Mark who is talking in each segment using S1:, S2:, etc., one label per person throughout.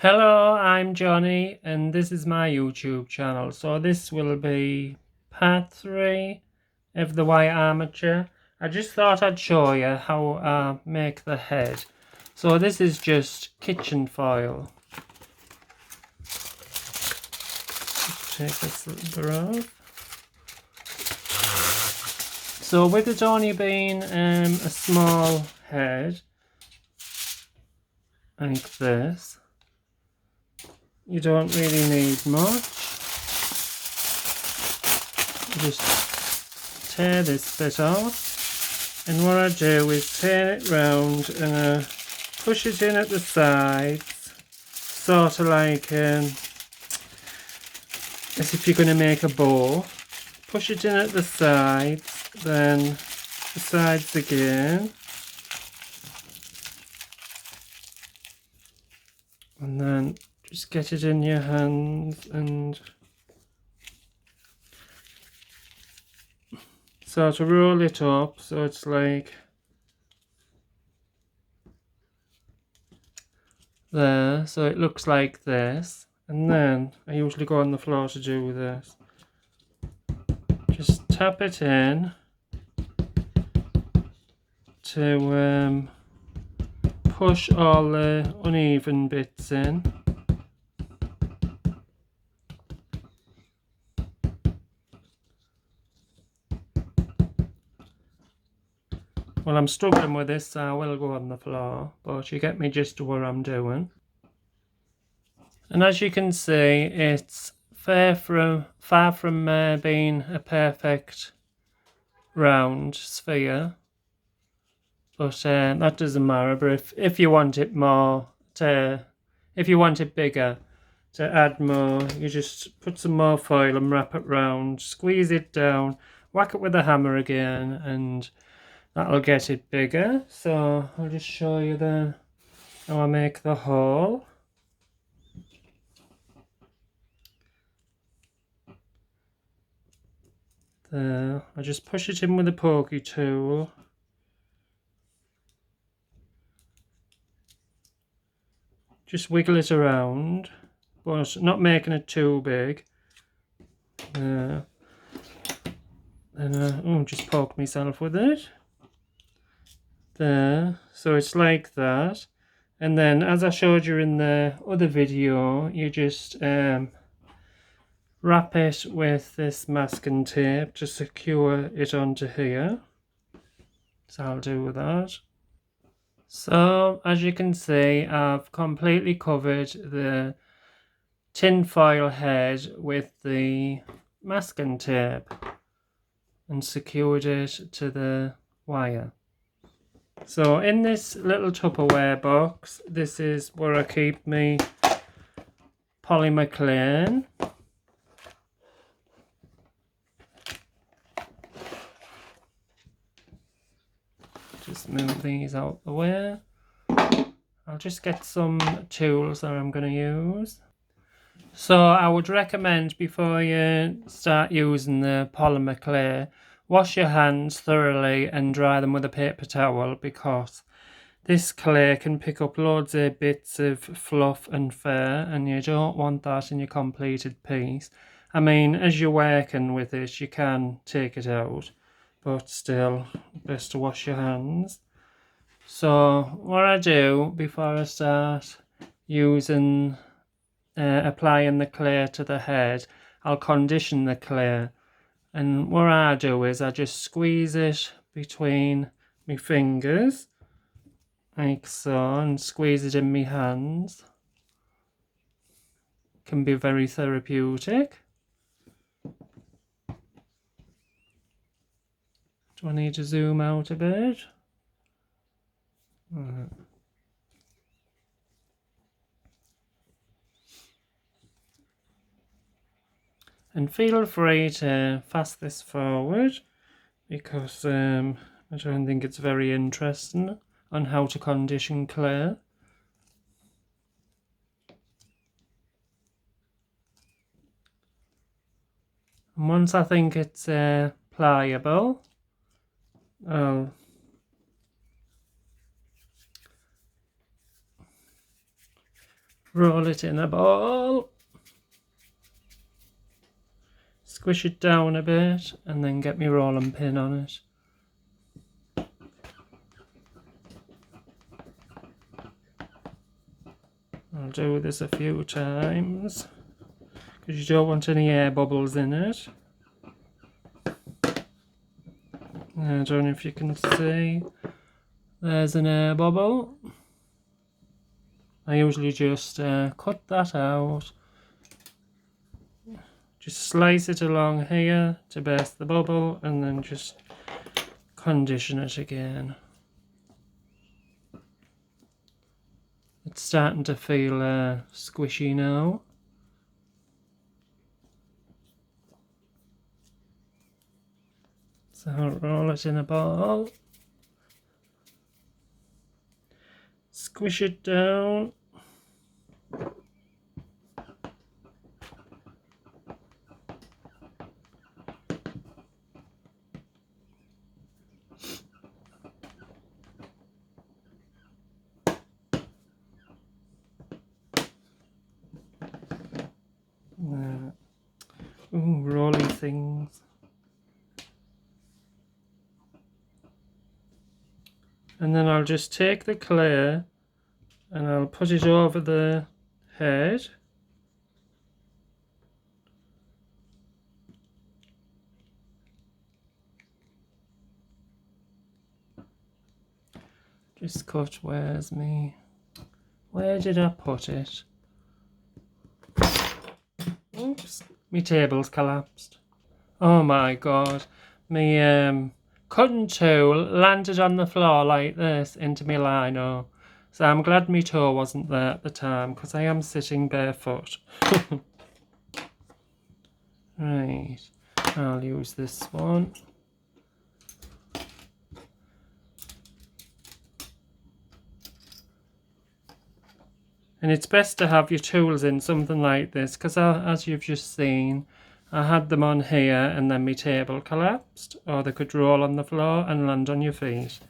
S1: Hello, I'm Johnny and this is my YouTube channel. So this will be part 3 of the wire armature. I just thought I'd show you how I make the head. So this is just kitchen foil. Just take this little bit off. So with it only being a small head, like this, you don't really need much. You just tear this bit off, and what I do is turn it round and push it in at the sides, sort of like as if you're going to make a bow. Push it in at the sides, then the sides again, and then just get it in your hands and sort of roll it up so it's like there, so it looks like this. And then I usually go on the floor to do this. Just tap it in to push all the uneven bits in. Well, I'm struggling with this, so I will go on the floor, but you get me gist of what I'm doing. And as you can see, it's far from being a perfect round sphere, but that doesn't matter. But if you want it if you want it bigger, to add more, you just put some more foil and wrap it round, squeeze it down, whack it with a hammer again, and that'll get it bigger. So I'll just show you how I make the hole. There, I just push it in with a pokey tool. Just wiggle it around, but not making it too big. There. And just poke myself with it. There, so it's like that. And then, as I showed you in the other video, you just wrap it with this masking tape to secure it onto here. So I'll do that. So as you can see, I've completely covered the tin foil head with the masking tape and secured it to the wire. So in this little Tupperware box, this is where I keep my polymer clay. Just move these out the way. I'll just get some tools that I'm going to use. So I would recommend, before you start using the polymer clay, wash your hands thoroughly and dry them with a paper towel, because this clay can pick up loads of bits of fluff and fur, and you don't want that in your completed piece. I mean, as you're working with it, you can take it out, but still, best to wash your hands. So what I do before I start using applying the clay to the head, I'll condition the clay, and what I do is I just squeeze it between my fingers like so, and squeeze it in my hands. Can be very therapeutic. Do I need to zoom out a bit? And feel free to fast this forward, because I don't think it's very interesting on how to condition clay. And once I think it's pliable, I'll roll it in a ball, squish it down a bit, and then get my rolling pin on it. I'll do this a few times because you don't want any air bubbles in it. I don't know if you can see, there's an air bubble. I usually just cut that out, just slice it along here to burst the bubble, and then just condition it again. It's starting to feel squishy now. So I'll roll it in a ball, squish it down, ooh, rolly things. And then I'll just take the clay and I'll put it over the head. Just cut, where did I put it? Oops, my table's collapsed. Oh my god, my cutting tool landed on the floor like this into my lino. So I'm glad my toe wasn't there at the time because I am sitting barefoot. Right, I'll use this one. And it's best to have your tools in something like this because as you've just seen, I had them on here and then my table collapsed, or they could roll on the floor and land on your feet.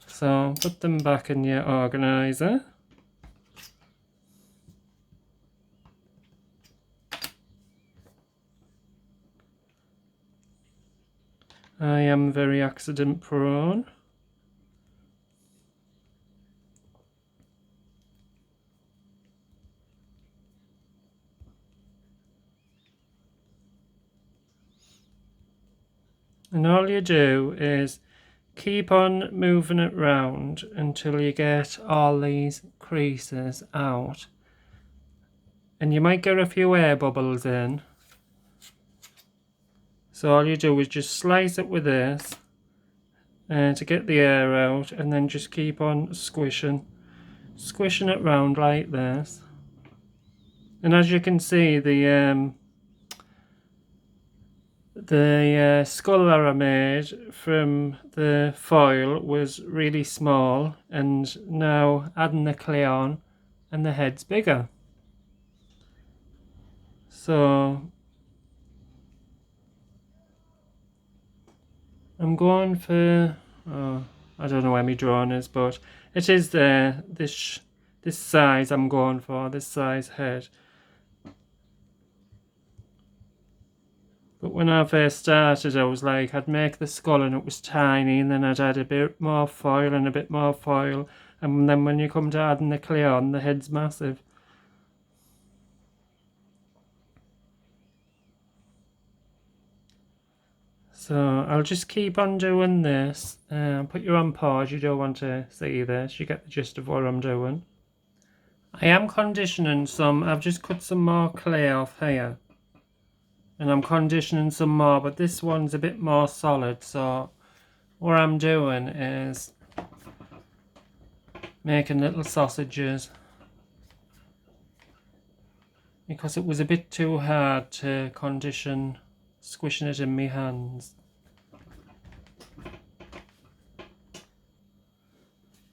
S1: So put them back in your organiser. I am very accident prone. And all you do is keep on moving it round until you get all these creases out. And you might get a few air bubbles in. So all you do is just slice it with this to get the air out, and then just keep on squishing it round like this. And as you can see, the skull that I made from the foil was really small, and now adding the clay on and the head's bigger. So I'm going for, I don't know where my drawing is, but it is this size I'm going for, this size head. But when I first started, I was like, I'd make the skull and it was tiny, and then I'd add a bit more foil and a bit more foil, and then when you come to adding the clay on, the head's massive. So I'll just keep on doing this. Put you on pause, you don't want to see this, you get the gist of what I'm doing. I am conditioning some, I've just cut some more clay off here. And I'm conditioning some more, but this one's a bit more solid, so what I'm doing is making little sausages because it was a bit too hard to condition, squishing it in my hands.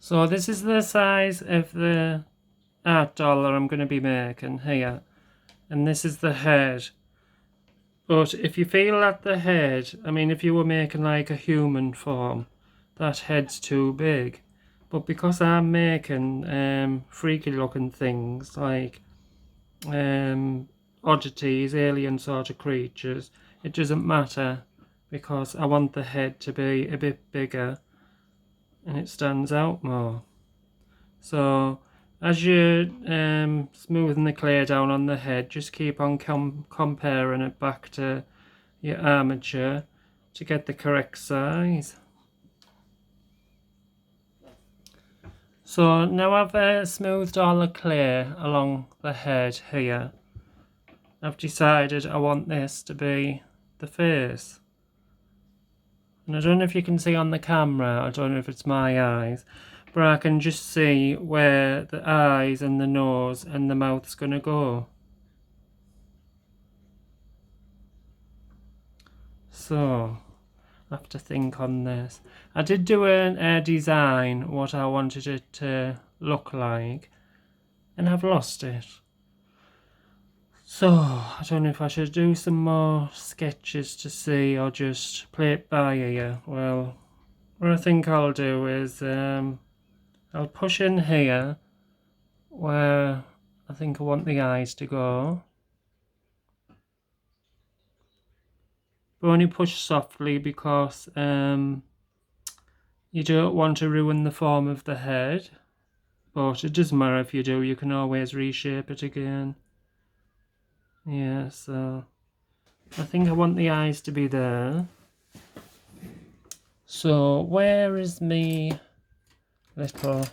S1: So this is the size of the ArtDoll that I'm going to be making here, and this is the head. But if you feel that the head, I mean if you were making like a human form, that head's too big. But because I'm making freaky looking things like oddities, alien sort of creatures, it doesn't matter because I want the head to be a bit bigger and it stands out more. So as you're smoothing the clay down on the head, just keep on comparing it back to your armature to get the correct size. So now I've smoothed all the clay along the head here. I've decided I want this to be the face. And I don't know if you can see on the camera, I don't know if it's my eyes, but I can just see where the eyes and the nose and the mouth's gonna go. So, I have to think on this. I did do a design, what I wanted it to look like, and I've lost it. So, I don't know if I should do some more sketches to see or just play it by ear. Well, what I think I'll do is I'll push in here where I think I want the eyes to go. But only push softly because you don't want to ruin the form of the head. But it doesn't matter if you do, you can always reshape it again. Yeah, so I think I want the eyes to be there. So where is me little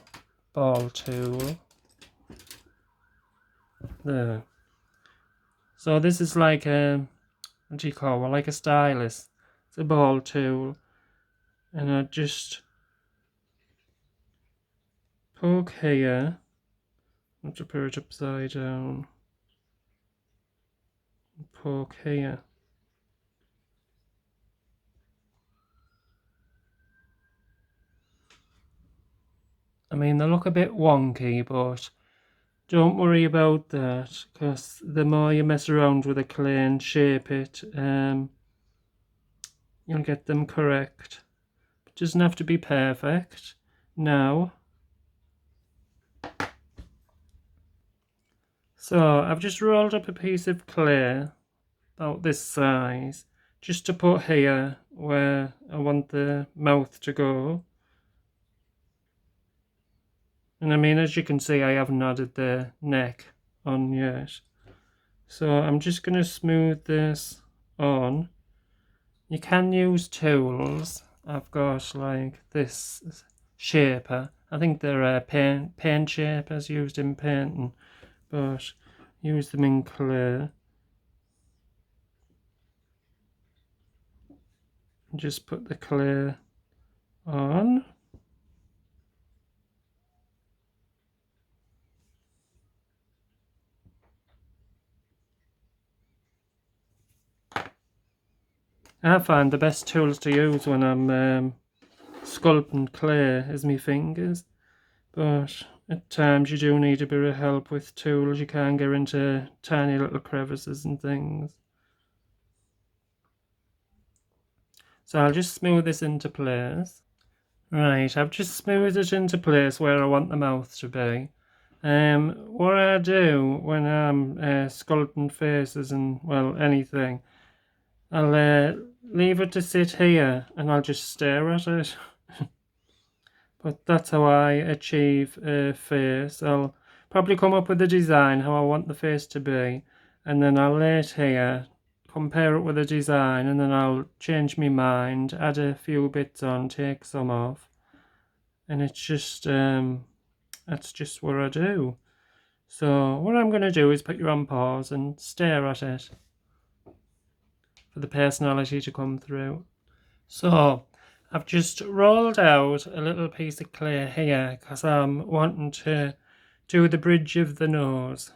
S1: ball tool? There. So this is like a, what do you call it? Like a stylus. It's a ball tool. And I just poke here. I have to put it upside down. Poke here. I mean, they look a bit wonky, but don't worry about that, because the more you mess around with the clay and shape it, you'll get them correct. It doesn't have to be perfect. Now, so I've just rolled up a piece of clay about this size, just to put here where I want the mouth to go. And I mean, as you can see, I haven't added the neck on yet. So I'm just going to smooth this on. You can use tools. I've got like this shaper. I think they're paint shapers used in painting, but use them in clay. Just put the clay on. I find the best tools to use when I'm sculpting clay is my fingers, but at times you do need a bit of help with tools. You can't get into tiny little crevices and things. So I'll just smooth this into place. Right, I've just smoothed it into place where I want the mouth to be. What I do when I'm sculpting faces and, well, anything, I'll leave it to sit here and I'll just stare at it. But that's how I achieve a face. I'll probably come up with a design how I want the face to be, and then I'll lay it here, compare it with a design, and then I'll change my mind, add a few bits on, take some off, and it's just that's just what I do. So what I'm going to do is put you on pause and stare at it for the personality to come through. So I've just rolled out a little piece of clay here because I'm wanting to do the bridge of the nose.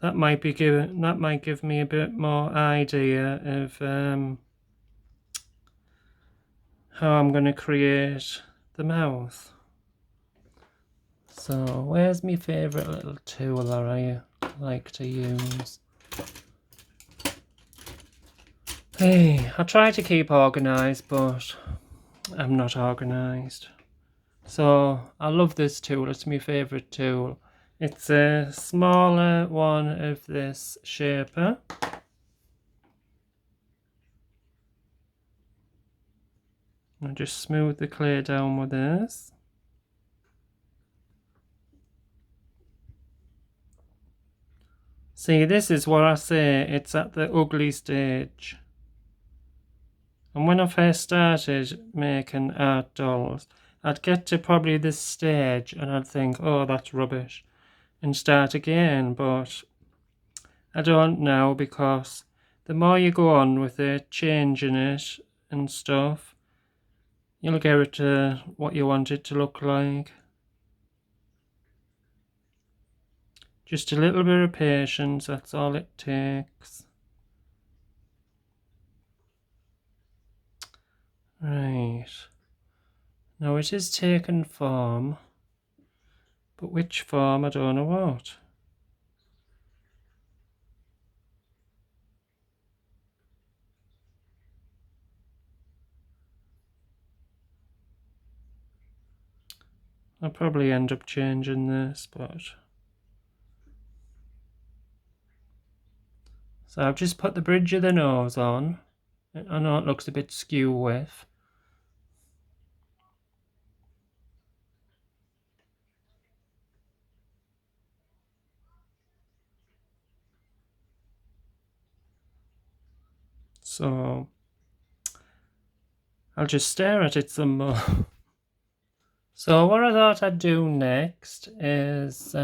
S1: That might give me a bit more idea of how I'm going to create the mouth. So where's my favourite little tool that I like to use? Hey, I try to keep organised, but I'm not organised. So I love this tool, it's my favourite tool. It's a smaller one of this shaper. I'll just smooth the clay down with this. See, this is what I say, it's at the ugly stage. And when I first started making art dolls, I'd get to probably this stage and I'd think, oh, that's rubbish, and start again. But I don't now, because the more you go on with it, changing it and stuff, you'll get it to what you want it to look like. Just a little bit of patience, that's all it takes. Right. Now it is taken form, but which form I don't know what. I'll probably end up changing this, but... So I've just put the bridge of the nose on. I know it looks a bit skew with. So I'll just stare at it some more. So what I thought I'd do next is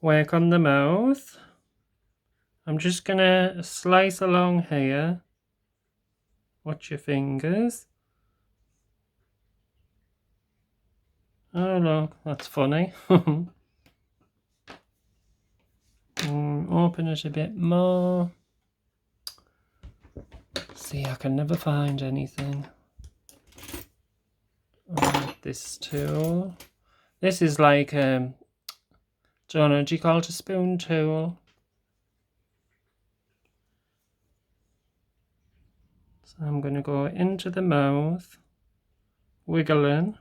S1: work on the mouth. I'm just gonna slice along here. Watch your fingers. Oh look, that's funny. Open it a bit more. See, I can never find anything. This tool. This is like don't know, do you call it a spoon tool? So I'm going to go into the mouth, wiggling.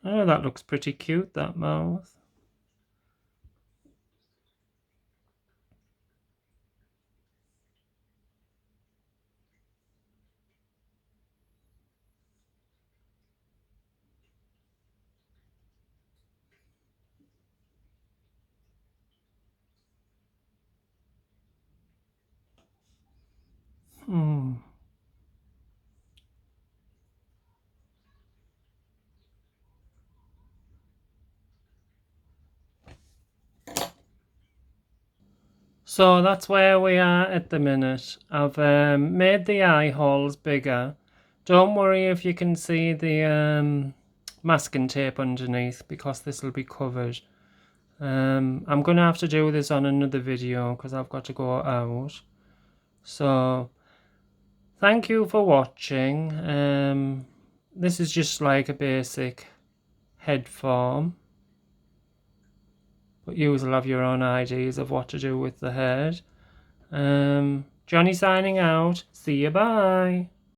S1: Oh, that looks pretty cute, that mouth. So that's where we are at the minute. I've made the eye holes bigger. Don't worry if you can see the masking tape underneath, because this will be covered. I'm going to have to do this on another video because I've got to go out. So thank you for watching. This is just like a basic head form, but you will have your own ideas of what to do with the head. Johnny signing out. See you, bye.